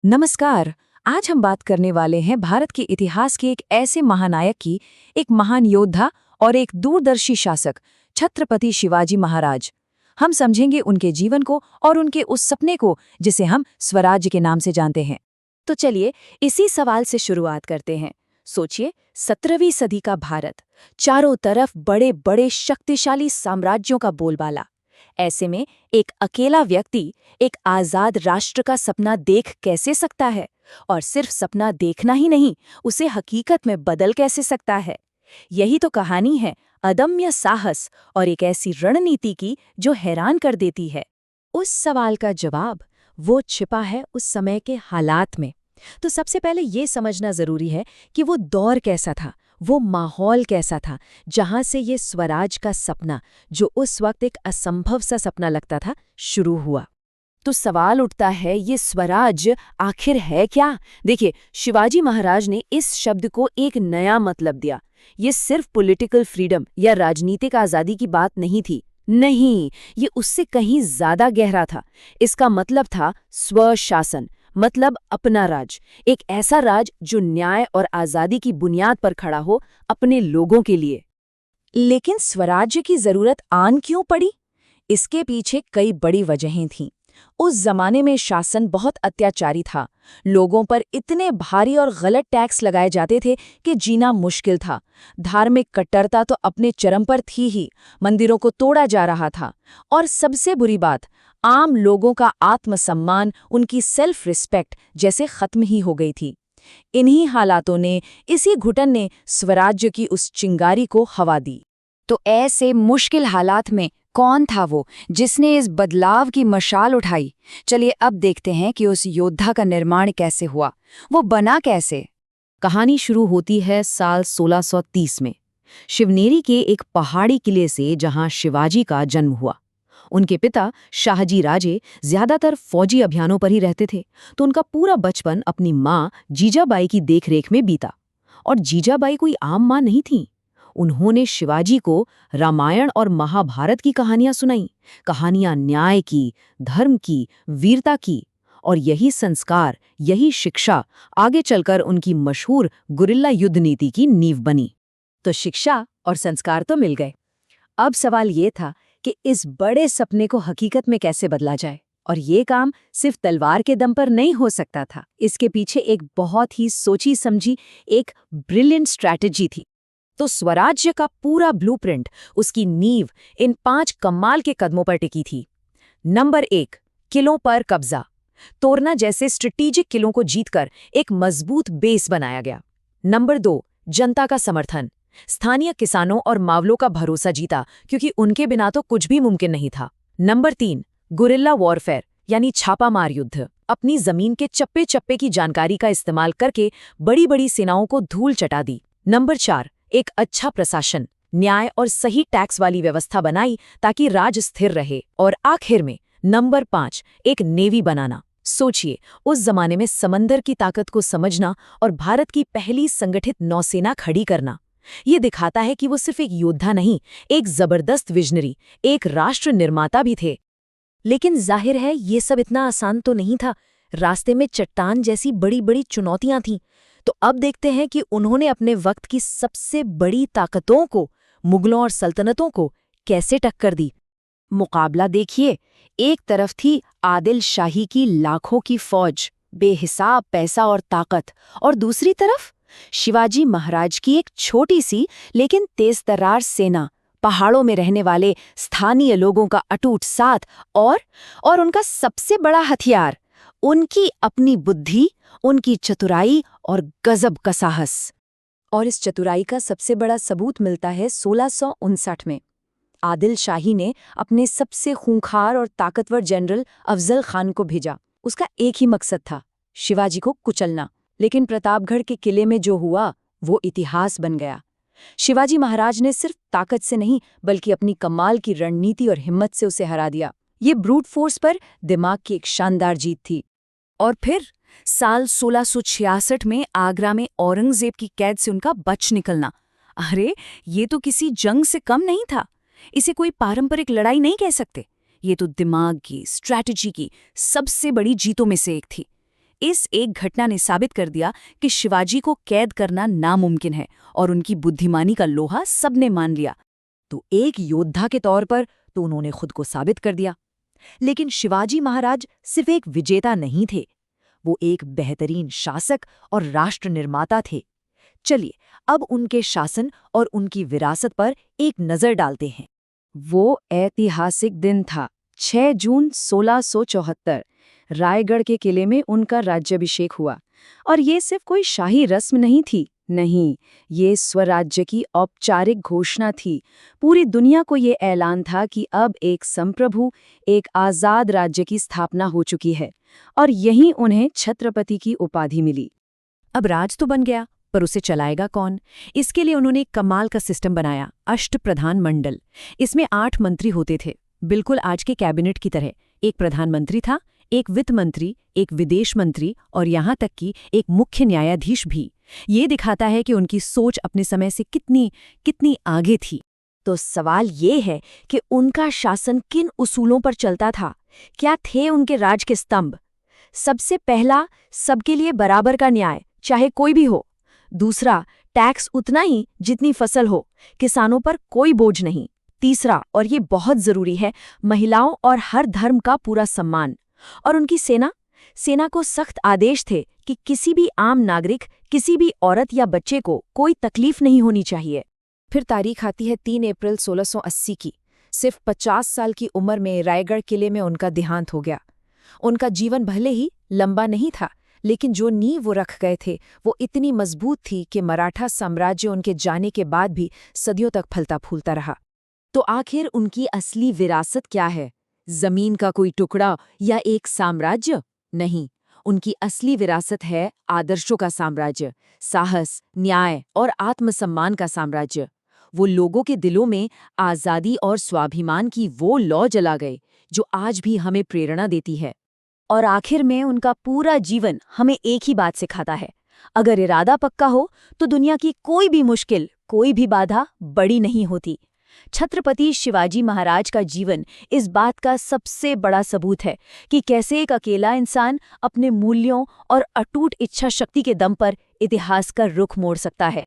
नमस्कार। आज हम बात करने वाले हैं भारत के इतिहास के एक ऐसे महानायक की, एक महान योद्धा और एक दूरदर्शी शासक, छत्रपति शिवाजी महाराज। हम समझेंगे उनके जीवन को और उनके उस सपने को जिसे हम स्वराज्य के नाम से जानते हैं। तो चलिए इसी सवाल से शुरुआत करते हैं। सोचिए, 17वीं सदी का भारत, चारों तरफ बड़े बड़े शक्तिशाली साम्राज्यों का बोलबाला। ऐसे में एक अकेला व्यक्ति एक आजाद राष्ट्र का सपना देख कैसे सकता है? और सिर्फ सपना देखना ही नहीं, उसे हकीकत में बदल कैसे सकता है? यही तो कहानी है अदम्य साहस और एक ऐसी रणनीति की जो हैरान कर देती है। उस सवाल का जवाब वो छिपा है उस समय के हालात में। तो सबसे पहले ये समझना जरूरी है कि वो दौर कैसा था, वो माहौल कैसा था जहां से ये स्वराज का सपना, जो उस वक्त एक असंभव सा सपना लगता था, शुरू हुआ। तो सवाल उठता है, ये स्वराज आखिर है क्या? देखिए, शिवाजी महाराज ने इस शब्द को एक नया मतलब दिया। ये सिर्फ पॉलिटिकल फ्रीडम या राजनीतिक आज़ादी की बात नहीं थी। नहीं, ये उससे कहीं ज्यादा गहरा था। इसका मतलब था स्वशासन, मतलब अपना राज। एक ऐसा राज जो न्याय और आज़ादी की बुनियाद पर खड़ा हो, अपने लोगों के लिए। लेकिन स्वराज्य की जरूरत आन क्यों पड़ी? इसके पीछे कई बड़ी वजहें थीं। उस जमाने में शासन बहुत अत्याचारी था। लोगों पर इतने भारी और गलत टैक्स लगाए जाते थे कि जीना मुश्किल था। धार्मिक कट्टरता तो अपने चरम पर थी ही, मंदिरों को तोड़ा जा रहा था। और सबसे बुरी बात, आम लोगों का आत्मसम्मान, उनकी सेल्फ रिस्पेक्ट जैसे खत्म ही हो गई थी। इन्हीं हालातों ने, इसी घुटन ने स्वराज्य की उस चिंगारी को हवा दी। तो ऐसे मुश्किल हालात में कौन था वो जिसने इस बदलाव की मशाल उठाई? चलिए अब देखते हैं कि उस योद्धा का निर्माण कैसे हुआ, वो बना कैसे। कहानी शुरू होती है साल 1630 में, शिवनेरी के एक पहाड़ी किले से, जहां शिवाजी का जन्म हुआ। उनके पिता शाहजी राजे ज्यादातर फौजी अभियानों पर ही रहते थे, तो उनका पूरा बचपन अपनी माँ जीजाबाई की देखरेख में बीता। और जीजाबाई कोई आम माँ नहीं थीं। उन्होंने शिवाजी को रामायण और महाभारत की कहानियां सुनाई, कहानियां न्याय की, धर्म की, वीरता की। और यही संस्कार, यही शिक्षा आगे चलकर उनकी मशहूर गुरिल्ला युद्ध नीति की नींव बनी। तो शिक्षा और संस्कार तो मिल गए। अब सवाल ये था कि इस बड़े सपने को हकीकत में कैसे बदला जाए। और ये काम सिर्फ तलवार के दम पर नहीं हो सकता था। इसके पीछे एक बहुत ही सोची समझी, एक ब्रिलियंट स्ट्रैटेजी थी। तो स्वराज्य का पूरा ब्लूप्रिंट, उसकी नींव इन 5 कमाल के कदमों पर टिकी थी। नंबर 1, किलों पर कब्जा। तोरना जैसे स्ट्रेटेजिक किलों को जीतकर एक मजबूत बेस बनाया गया। नंबर 2, जनता का समर्थन। स्थानीय किसानों और मावलों का भरोसा जीता, क्योंकि उनके बिना तो कुछ भी मुमकिन नहीं था। नंबर 3, गुरिल्ला वॉरफेयर यानी छापामार युद्ध। अपनी जमीन के चप्पे चप्पे की जानकारी का इस्तेमाल करके बड़ी बड़ी सेनाओं को धूल चटा दी। नंबर 4, एक अच्छा प्रशासन, न्याय और सही टैक्स वाली व्यवस्था बनाई ताकि राज स्थिर रहे। और आखिर में नंबर 5, एक नेवी बनाना। सोचिए, उस जमाने में समंदर की ताकत को समझना और भारत की पहली संगठित नौसेना खड़ी करना, ये दिखाता है कि वो सिर्फ एक योद्धा नहीं, एक जबरदस्त विजनरी, एक राष्ट्र निर्माता भी थे। लेकिन जाहिर है ये सब इतना आसान तो नहीं था। रास्ते में चट्टान जैसी बड़ी बड़ी चुनौतियां थीं। तो अब देखते हैं कि उन्होंने अपने वक्त की सबसे बड़ी ताकतों को, मुगलों और सल्तनतों को, कैसे टक्कर दी। मुकाबला देखिए, एक तरफ थी आदिल शाही की लाखों की फौज, बेहिसाब पैसा और ताकत, और दूसरी तरफ शिवाजी महाराज की एक छोटी सी लेकिन तेजतर्रार सेना, पहाड़ों में रहने वाले स्थानीय लोगों का अटूट साथ, और उनका सबसे बड़ा हथियार, उनकी अपनी बुद्धि, उनकी चतुराई और गजब का साहस। और इस चतुराई का सबसे बड़ा सबूत मिलता है 1659 में। आदिल शाही ने अपने सबसे खूंखार और ताकतवर जनरल अफजल खान को भेजा। उसका एक ही मकसद था, शिवाजी को कुचलना। लेकिन प्रतापगढ़ के किले में जो हुआ वो इतिहास बन गया। शिवाजी महाराज ने सिर्फ ताकत से नहीं, बल्कि अपनी कमाल की रणनीति और हिम्मत से उसे हरा दिया। ये ब्रूट फोर्स पर दिमाग की एक शानदार जीत थी। और फिर साल 1666 में आगरा में औरंगजेब की कैद से उनका बच निकलना। अरे, ये तो किसी जंग से कम नहीं था। इसे कोई पारंपरिक लड़ाई नहीं कह सकते। ये तो दिमाग की, स्ट्रैटेजी की सबसे बड़ी जीतों में से एक थी। इस एक घटना ने साबित कर दिया कि शिवाजी को कैद करना नामुमकिन है और उनकी बुद्धिमानी का लोहा सबने मान लिया। तो एक योद्धा के तौर पर तो उन्होंने खुद को साबित कर दिया। लेकिन शिवाजी महाराज सिर्फ एक विजेता नहीं थे, वो एक बेहतरीन शासक और राष्ट्र निर्माता थे। चलिए अब उनके शासन और उनकी विरासत पर एक नजर डालते हैं। वो ऐतिहासिक दिन था 6 जून 1674। रायगढ़ के किले में उनका राज्याभिषेक हुआ। और ये सिर्फ कोई शाही रस्म नहीं थी, नहीं, ये स्वराज्य की औपचारिक घोषणा थी। पूरी दुनिया को ये ऐलान था कि अब एक संप्रभु, एक आज़ाद राज्य की स्थापना हो चुकी है और यहीं उन्हें छत्रपति की उपाधि मिली। अब राज तो बन गया, पर उसे चलाएगा कौन? इसके लिए उन्होंने एक कमाल का सिस्टम बनाया, अष्टप्रधान मंडल। इसमें 8 मंत्री होते थे, बिल्कुल आज के कैबिनेट की तरह। एक प्रधानमंत्री था, एक वित्त मंत्री, एक विदेश मंत्री और यहाँ तक कि एक मुख्य न्यायाधीश भी। ये दिखाता है कि उनकी सोच अपने समय से कितनी आगे थी। तो सवाल ये है कि उनका शासन किन उसूलों पर चलता था? क्या थे उनके राज के स्तंभ? सबसे पहला, सबके लिए बराबर का न्याय, चाहे कोई भी हो। दूसरा, टैक्स उतना ही जितनी फसल हो, किसानों पर कोई बोझ नहीं। तीसरा, और ये बहुत जरूरी है, महिलाओं और हर धर्म का पूरा सम्मान। और उनकी सेना को सख्त आदेश थे कि किसी भी आम नागरिक, किसी भी औरत या बच्चे को कोई तकलीफ नहीं होनी चाहिए। फिर तारीख आती है 3 अप्रैल 1680 की। सिर्फ 50 साल की उम्र में रायगढ़ किले में उनका देहांत हो गया। उनका जीवन भले ही लंबा नहीं था, लेकिन जो नींव वो रख गए थे वो इतनी मजबूत थी कि मराठा साम्राज्य उनके जाने के बाद भी सदियों तक फलता फूलता रहा। तो आखिर उनकी असली विरासत क्या है? जमीन का कोई टुकड़ा या एक साम्राज्य? नहीं, उनकी असली विरासत है आदर्शों का साम्राज्य, साहस, न्याय और आत्मसम्मान का साम्राज्य। वो लोगों के दिलों में आज़ादी और स्वाभिमान की वो लौ जला गए जो आज भी हमें प्रेरणा देती है। और आखिर में उनका पूरा जीवन हमें एक ही बात सिखाता है, अगर इरादा पक्का हो तो दुनिया की कोई भी मुश्किल, कोई भी बाधा बड़ी नहीं होती। छत्रपति शिवाजी महाराज का जीवन इस बात का सबसे बड़ा सबूत है कि कैसे एक अकेला इंसान अपने मूल्यों और अटूट इच्छा शक्ति के दम पर इतिहास का रुख मोड़ सकता है।